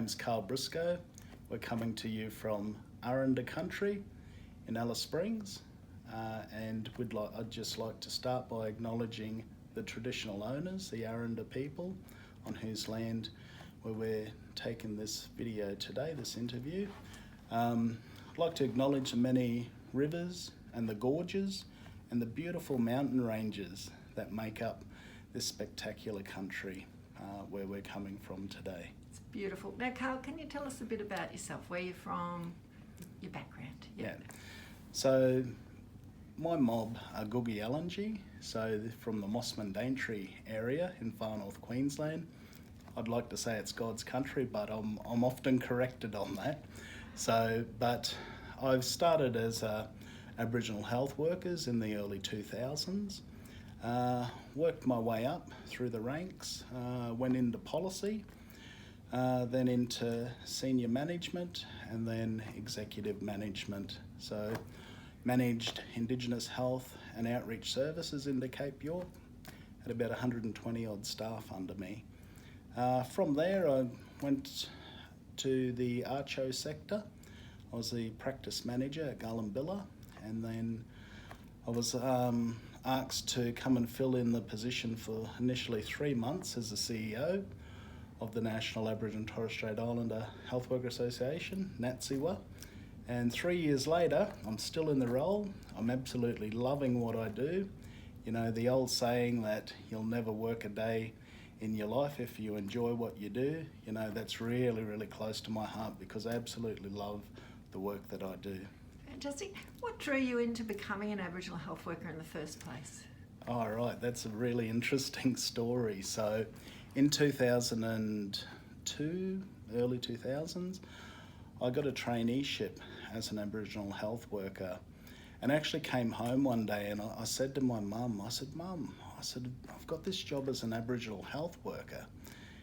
My name's Karl Briscoe. We're coming to you from Aranda country in Alice Springs, and I'd just like to start by acknowledging the traditional owners, the Aranda people, on whose land where we're taking this video today, this interview. I'd like to acknowledge the many rivers and the gorges and the beautiful mountain ranges that make up this spectacular country where we're coming from today. It's beautiful. Now, Karl, can you tell us a bit about yourself, where you're from, your background? Yeah. So my mob are Kuku Yalanji, so they're from the Mossman Daintree area in Far North Queensland. I'd like to say it's God's country, but I'm often corrected on that. But I've started as Aboriginal health workers in the early 2000s. Worked my way up through the ranks, went into policy, then into senior management and then executive management. So managed Indigenous health and outreach services into Cape York, had about 120 odd staff under me. From there I went to the Archo sector. I was the practice manager at Gullambilla, and then I was asked to come and fill in the position for initially 3 months as the CEO of the National Aboriginal and Torres Strait Islander Health Worker Association, NATSIHWA. And 3 years later, I'm still in the role. I'm absolutely loving what I do. You know, the old saying that you'll never work a day in your life if you enjoy what you do, you know, that's really, really close to my heart because I absolutely love the work that I do. Fantastic. What drew you into becoming an Aboriginal health worker in the first place? Oh, right, that's a really interesting story. So in 2002, early 2000s, I got a traineeship as an Aboriginal health worker and actually came home one day and I said to my mum, Mum, I've got this job as an Aboriginal health worker.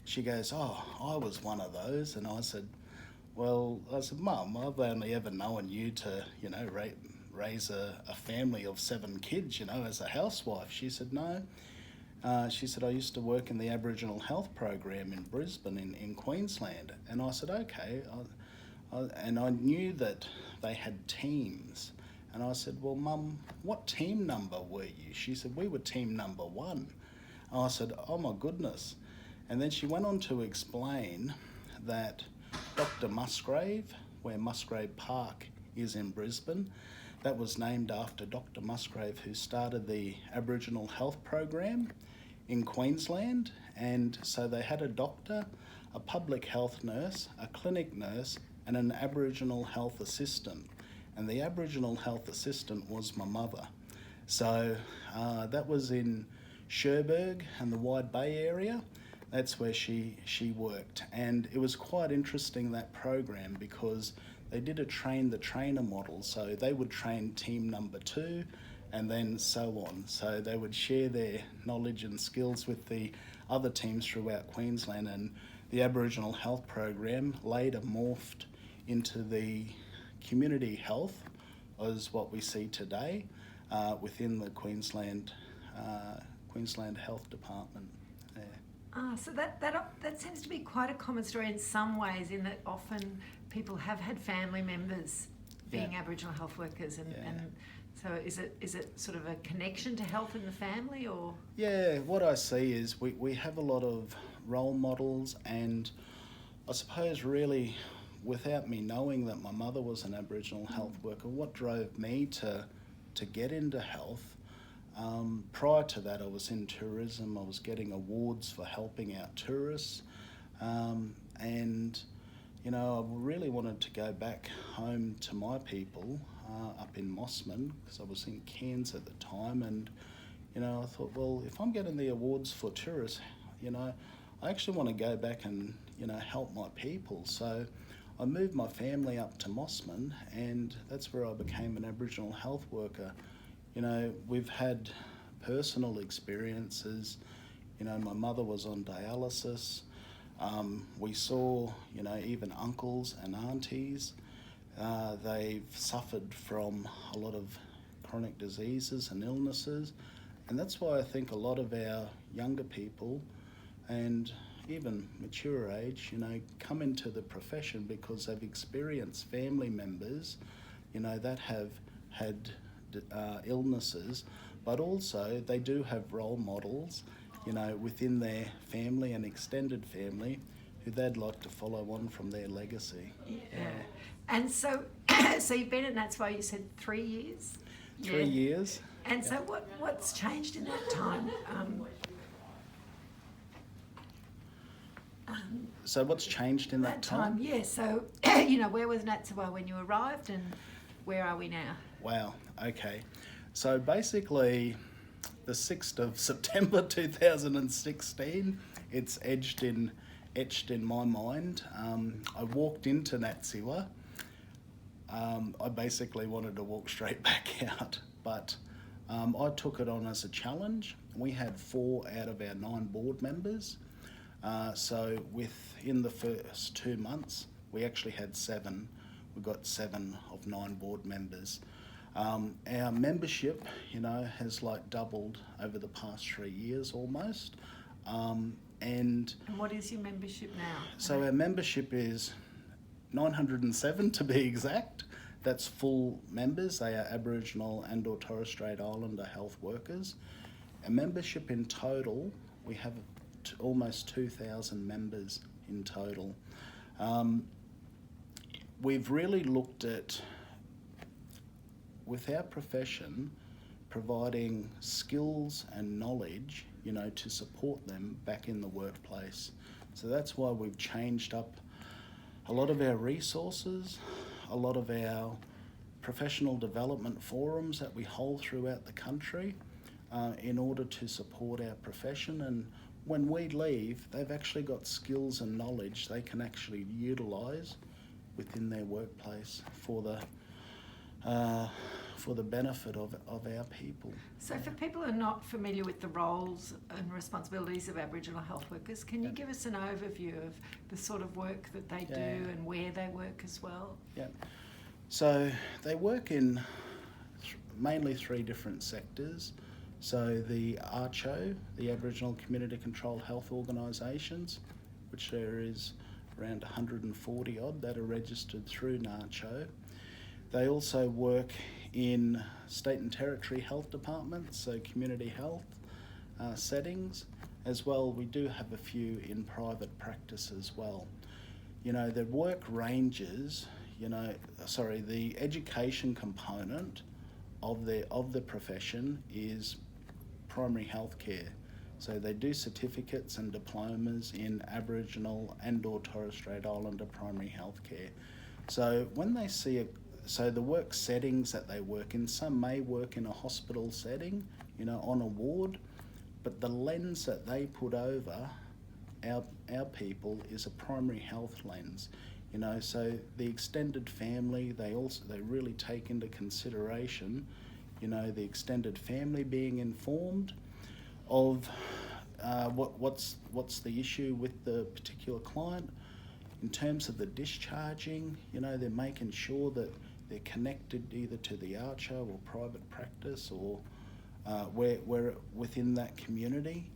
She goes, oh, I was one of those. And I said, Mum, I've only ever known you to, you know, raise a family of 7 kids, you know, as a housewife. She said, no. She said, I used to work in the Aboriginal health program in Brisbane in Queensland. And I said, okay. And I knew that they had teams. And I said, well, Mum, what team number were you? She said, we were team number 1. And I said, oh my goodness. And then she went on to explain that Dr. Musgrave, where Musgrave Park is in Brisbane, that was named after Dr. Musgrave, who started the Aboriginal health program in Queensland. And so they had a doctor, a public health nurse, a clinic nurse, and an Aboriginal health assistant. And the Aboriginal health assistant was my mother. So that was in Cherbourg and the Wide Bay area. That's where she worked. And it was quite interesting, that program, because they did a train-the-trainer model. So they would train team number 2 and then so on. So they would share their knowledge and skills with the other teams throughout Queensland. And the Aboriginal health program later morphed into the community health as what we see today within the Queensland Health Department. So that seems to be quite a common story in some ways, in that often people have had family members being Aboriginal health workers, and so is it sort of a connection to health in the family, or? Yeah, what I see is we have a lot of role models, and I suppose really without me knowing that my mother was an Aboriginal health worker, what drove me to get into health, prior to that I was in tourism. I was getting awards for helping out tourists, and you know, I really wanted to go back home to my people up in Mossman, because I was in Cairns at the time, and you know, I thought, well, if I'm getting the awards for tourists, you know, I actually want to go back and, you know, help my people. So I moved my family up to Mossman, and that's where I became an Aboriginal health worker. You know, we've had personal experiences. You know, my mother was on dialysis. We saw, you know, even uncles and aunties. They've suffered from a lot of chronic diseases and illnesses. And that's why I think a lot of our younger people and even mature age, you know, come into the profession because they've experienced family members, you know, that have had illnesses, but also they do have role models, you know, within their family and extended family who they'd like to follow on from their legacy. Yeah. And so, so you've been at NATSIHWA, you said 3 years? 3 years. And so what's changed in that time? So what's changed in that time? Yeah, so, you know, where was NATSIHWA when you arrived and where are we now? Wow, okay. So basically, the 6th of September 2016, it's etched in my mind. I walked into NATSIHWA. I basically wanted to walk straight back out, but I took it on as a challenge. We had 4 out of our 9 board members. So within the first 2 months, we actually had 7. We got 7 of 9 board members. Our membership, you know, has like doubled over the past 3 years almost. And what is your membership now? So our membership is 907 to be exact. That's full members. They are Aboriginal and or Torres Strait Islander health workers. Our membership in total, we have almost 2,000 members in total. We've really looked at, with our profession, providing skills and knowledge, you know, to support them back in the workplace. So that's why we've changed up a lot of our resources, a lot of our professional development forums that we hold throughout the country in order to support our profession. And when we leave, they've actually got skills and knowledge they can actually utilise within their workplace for the benefit of our people. So for people who are not familiar with the roles and responsibilities of Aboriginal health workers, can you give us an overview of the sort of work that they do and where they work as well? Yeah. So they work in mainly 3 different sectors. So the ACHO, the Aboriginal Community Controlled Health Organisations, which there is around 140 odd that are registered through NACHO. They also work in state and territory health departments, so community health settings. As well, we do have a few in private practice as well. You know, the work ranges, the education component of the profession is primary health care. So they do certificates and diplomas in Aboriginal and or Torres Strait Islander primary health care. So when they see the work settings that they work in, some may work in a hospital setting, you know, on a ward, but the lens that they put over our people is a primary health lens. You know, so the extended family, they really take into consideration, you know, the extended family being informed of what's the issue with the particular client. In terms of the discharging, you know, they're making sure that they're connected either to the ACHO or private practice or where within that community.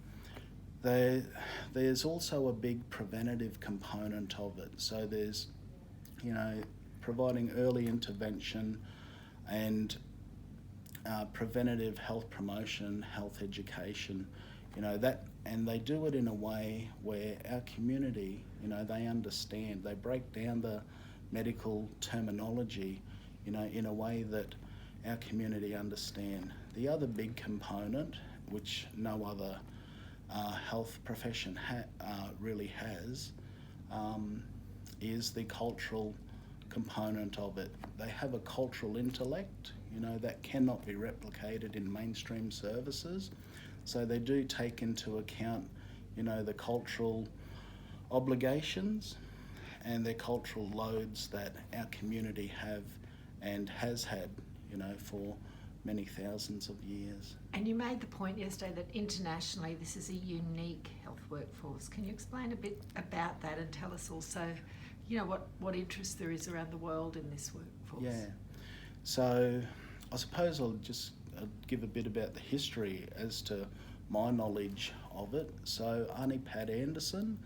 There's also a big preventative component of it. So there's, you know, providing early intervention and preventative health promotion, health education, you know, and they do it in a way where our community, you know, they understand, they break down the medical terminology, you know, in a way that our community understand. The other big component, which no other health profession really has, is the cultural component of it. They have a cultural intellect, you know, that cannot be replicated in mainstream services. So they do take into account, you know, the cultural obligations and their cultural loads that our community have and has had, you know, for many thousands of years. And you made the point yesterday that internationally this is a unique health workforce. Can you explain a bit about that and tell us also, you know, what interest there is around the world in this workforce? Yeah. So I suppose I'll just give a bit about the history as to my knowledge of it. So Auntie Pat Anderson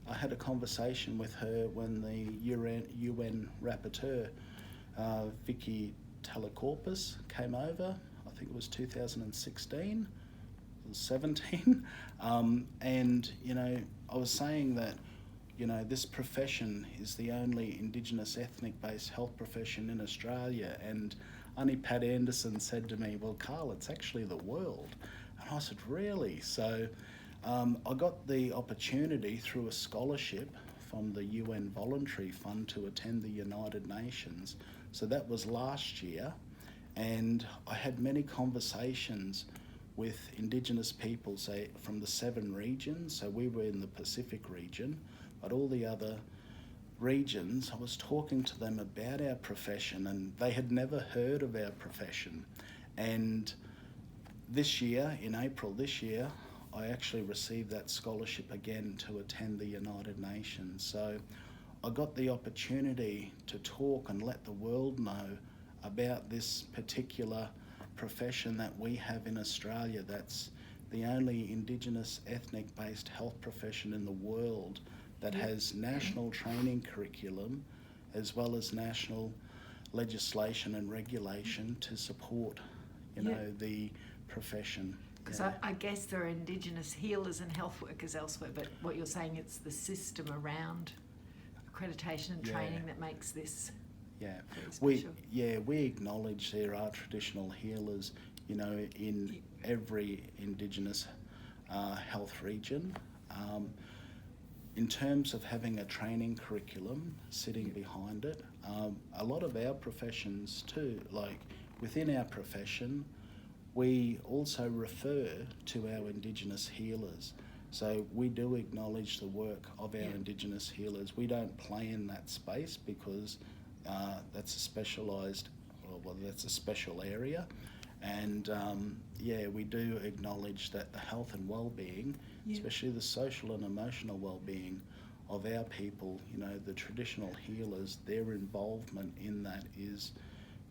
I had a conversation with her when the UN rapporteur, Vicky Telecorpus, came over. I think it was 2016, or 17. And, you know, I was saying that, you know, this profession is the only Indigenous ethnic-based health profession in Australia. And Auntie Pat Anderson said to me, well, Karl, it's actually the world. And I said, really? So I got the opportunity through a scholarship from the UN Voluntary Fund to attend the United Nations. So that was last year. And I had many conversations with Indigenous people, say, from the 7 regions. So we were in the Pacific region, but all the other regions, I was talking to them about our profession, and they had never heard of our profession. And this year, in April this year, I actually received that scholarship again to attend the United Nations. So I got the opportunity to talk and let the world know about this particular profession that we have in Australia. That's the only Indigenous ethnic-based health profession in the world that has national training curriculum as well as national legislation and regulation to support, you know, the profession. Because I guess there are Indigenous healers and health workers elsewhere, but what you're saying, it's the system around accreditation and training that makes this we acknowledge there are traditional healers, you know, in every Indigenous health region. In terms of having a training curriculum sitting behind it, a lot of our professions too, like within our profession, we also refer to our Indigenous healers. So we do acknowledge the work of our Indigenous healers. We don't play in that space because that's a specialised, that's a special area. And we do acknowledge that the health and well-being, especially the social and emotional well-being of our people, you know, the traditional healers, their involvement in that is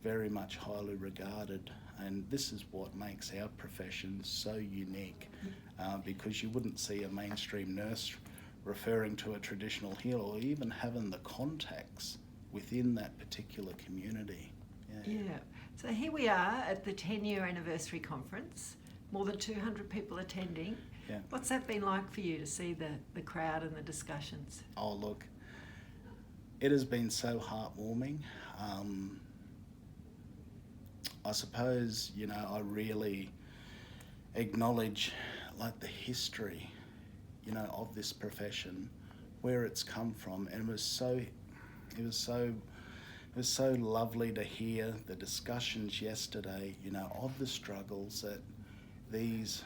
very much highly regarded. And this is what makes our profession so unique, because you wouldn't see a mainstream nurse referring to a traditional healer or even having the contacts within that particular community. So here we are at the 10-year anniversary conference, more than 200 people attending. What's that been like for you to see the crowd and the discussions? Oh, look, it has been so heartwarming. I suppose, you know, I really acknowledge like the history, you know, of this profession, where it's come from, and it was so lovely to hear the discussions yesterday, you know, of the struggles that these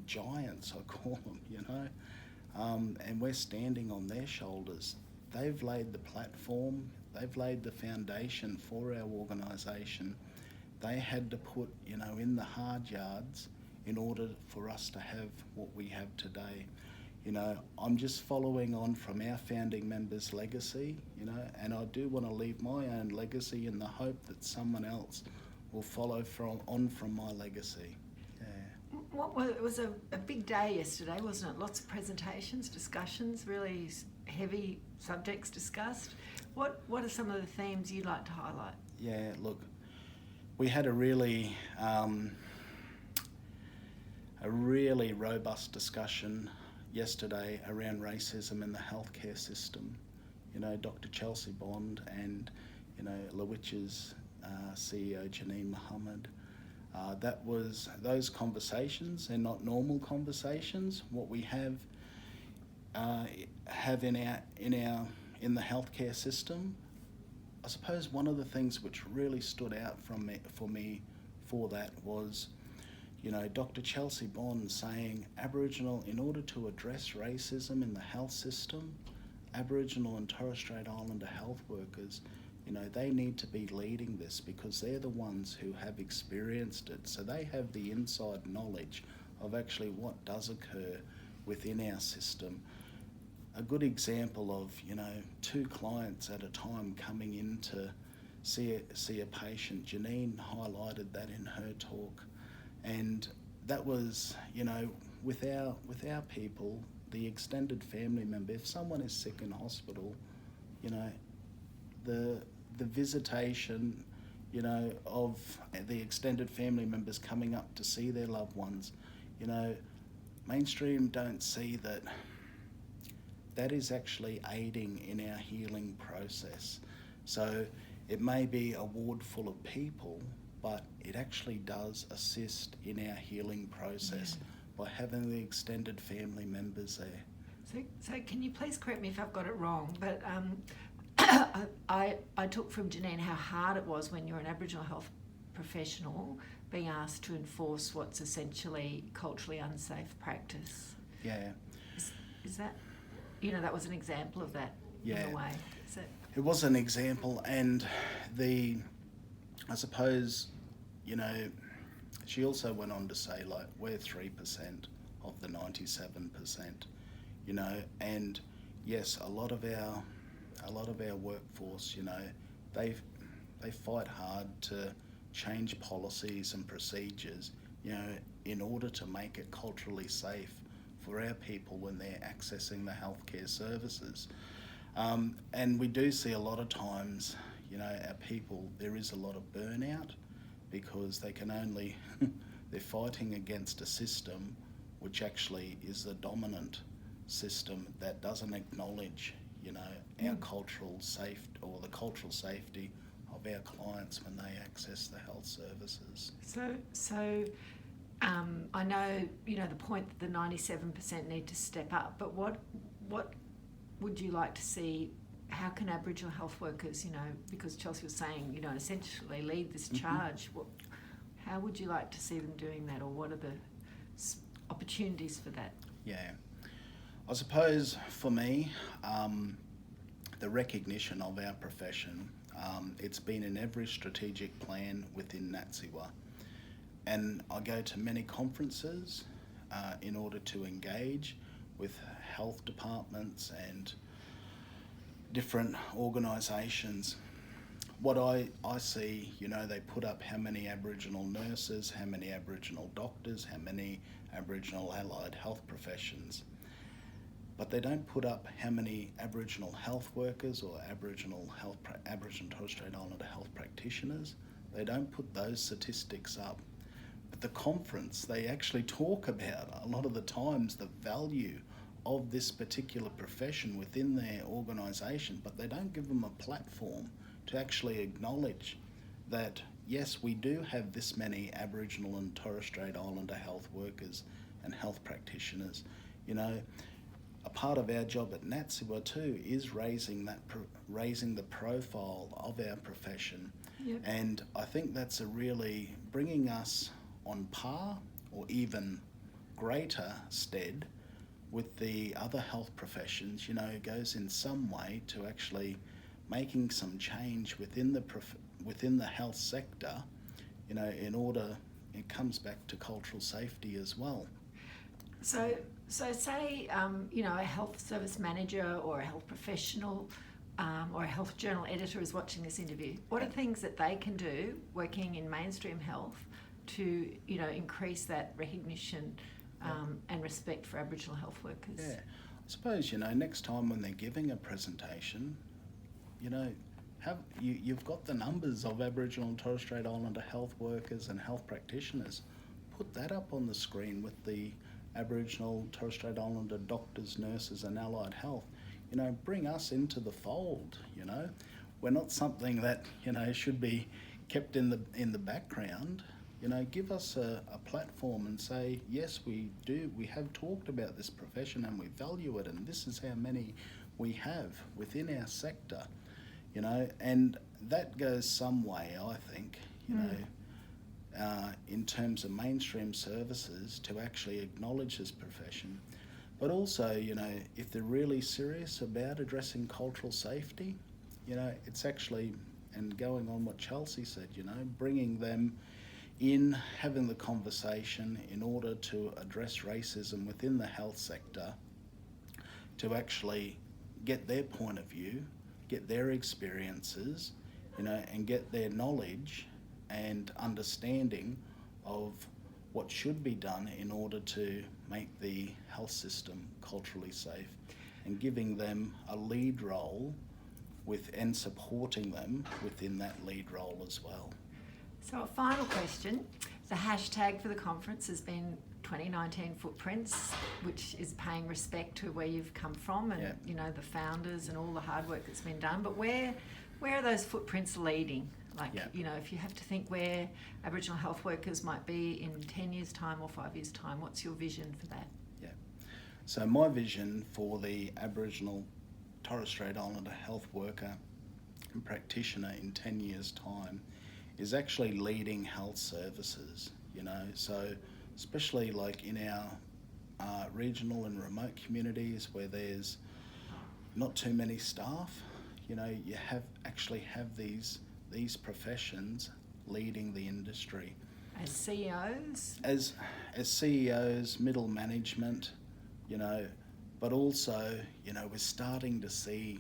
giants, I call them, you know, and we're standing on their shoulders. They've laid the platform, they've laid the foundation for our organisation. They had to put, you know, in the hard yards in order for us to have what we have today. You know, I'm just following on from our founding members' legacy, you know, and I do want to leave my own legacy in the hope that someone else will follow from my legacy. It was a big day yesterday, wasn't it? Lots of presentations, discussions, really heavy subjects discussed. What are some of the themes you'd like to highlight? Yeah, look, we had a really robust discussion yesterday around racism in the healthcare system. You know, Dr. Chelsea Bond and, you know, Lowitch's CEO Janine Muhammad. Those conversations, they're not normal conversations. What we have in the healthcare system, I suppose one of the things which really stood out for me for that was, you know, Dr. Chelsea Bond saying in order to address racism in the health system, Aboriginal and Torres Strait Islander health workers, you know, they need to be leading this because they're the ones who have experienced it. So they have the inside knowledge of actually what does occur within our system. A good example of, you know, 2 clients at a time coming in to see a patient. Janine highlighted that in her talk. And that was, you know, with our people, the extended family member, if someone is sick in hospital, you know, the visitation, you know, of the extended family members coming up to see their loved ones, you know, mainstream don't see that that is actually aiding in our healing process. So it may be a ward full of people, but it actually does assist in our healing process by having the extended family members there. So can you please correct me if I've got it wrong, but I took from Janine how hard it was when you're an Aboriginal health professional being asked to enforce what's essentially culturally unsafe practice. Yeah. Is that, you know, that was an example of that in a way. Is it? It was an example, and I suppose, you know, she also went on to say, like, we're 3% of the 97%, you know, and yes, a lot of our workforce, you know, they fight hard to change policies and procedures, you know, in order to make it culturally safe for our people when they're accessing the healthcare services. And we do see a lot of times, you know, our people, there is a lot of burnout because they can only, they're fighting against a system which actually is the dominant system that doesn't acknowledge, you know, our cultural safety or the cultural safety of our clients when they access the health services. So I know, you know, the point that the 97% need to step up, but what would you like to see? How can Aboriginal health workers, you know, because Chelsea was saying, you know, essentially lead this charge, how would you like to see them doing that, or what are the opportunities for that? Yeah, I suppose for me, the recognition of our profession, it's been in every strategic plan within NATSIHWA. And I go to many conferences in order to engage with health departments and different organisations. What I see, you know, they put up how many Aboriginal nurses, how many Aboriginal doctors, how many Aboriginal allied health professions. But they don't put up how many Aboriginal health workers or Aboriginal Torres Strait Islander health practitioners. They don't put those statistics up. At the conference, they actually talk about, a lot of the times, the value of this particular profession within their organisation, but they don't give them a platform to actually acknowledge that, yes, we do have this many Aboriginal and Torres Strait Islander health workers and health practitioners. You know, a part of our job at NATSIHWA too is raising the profile of our profession. Yep. And I think that's really bringing us on par or even greater stead with the other health professions, you know, goes in some way to actually making some change within the health sector, you know, in order, it comes back to cultural safety as well. So say, you know, a health service manager or a health professional or a health journal editor is watching this interview. What are things that they can do working in mainstream health to, you know, increase that recognition and respect for Aboriginal health workers? Yeah, I suppose, you know, next time when they're giving a presentation, you know, you've got the numbers of Aboriginal and Torres Strait Islander health workers and health practitioners. Put that up on the screen with the Aboriginal, Torres Strait Islander doctors, nurses and allied health. You know, bring us into the fold, you know. We're not something that, you know, should be kept in the background. You know, give us a platform and say, yes, we have talked about this profession and we value it, and this is how many we have within our sector, you know, and that goes some way, I think, you know, in terms of mainstream services to actually acknowledge this profession. But also, you know, if they're really serious about addressing cultural safety, you know, it's actually, and going on what Chelsea said, you know, bringing them in, having the conversation in order to address racism within the health sector, to actually get their point of view, get their experiences, you know, and get their knowledge and understanding of what should be done in order to make the health system culturally safe, and giving them a lead role and supporting them within that lead role as well. So a final question. The hashtag for the conference has been 2019 Footprints, which is paying respect to where you've come from and you know, the founders and all the hard work that's been done. But where are those footprints leading? Like, you know, if you have to think where Aboriginal health workers might be in 10 years' time or 5 years' time, what's your vision for that? Yeah. So my vision for the Aboriginal Torres Strait Islander health worker and practitioner in 10 years' time is actually leading health services, you know, so especially like in our regional and remote communities where there's not too many staff, you know, you actually have these professions leading the industry. As CEOs? As CEOs, middle management, you know, but also, you know, we're starting to see,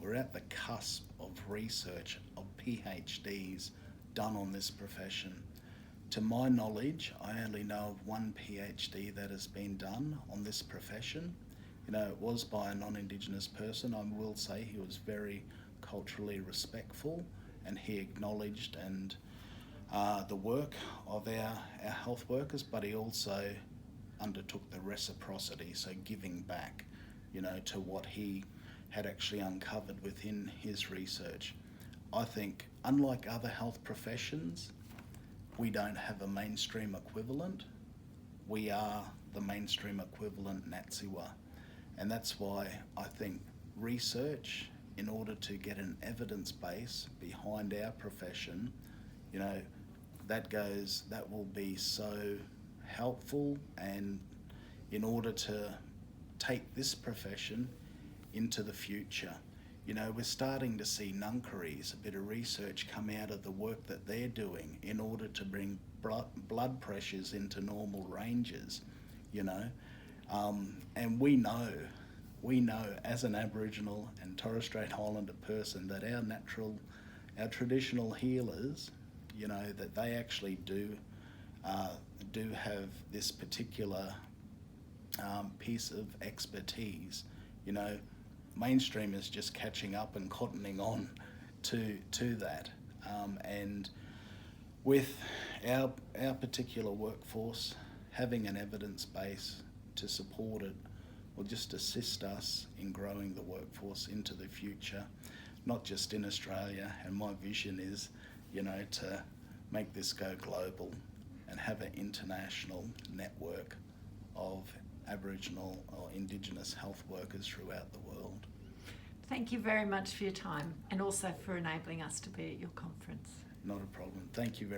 we're at the cusp of research of PhDs done on this profession. To my knowledge, I only know of one PhD that has been done on this profession. You know, it was by a non-Indigenous person. I will say he was very culturally respectful, and he acknowledged the work of our health workers, but he also undertook the reciprocity, so giving back, you know, to what he had actually uncovered within his research. I think, unlike other health professions, we don't have a mainstream equivalent. We are the mainstream equivalent NATSIHWA. And that's why I think research, in order to get an evidence base behind our profession, you know, that will be so helpful, and in order to take this profession into the future. You know, we're starting to see nunkeries, a bit of research come out of the work that they're doing in order to bring blood pressures into normal ranges, you know. And we know as an Aboriginal and Torres Strait Islander person that our traditional healers, you know, that they actually do have this particular piece of expertise. You know, mainstream is just catching up and cottoning on to that. And with our particular workforce, having an evidence base to support it will just assist us in growing the workforce into the future, not just in Australia. And my vision is, you know, to make this go global and have an international network of Aboriginal or Indigenous health workers throughout the world. Thank you very much for your time, and also for enabling us to be at your conference. Not a problem. Thank you very much.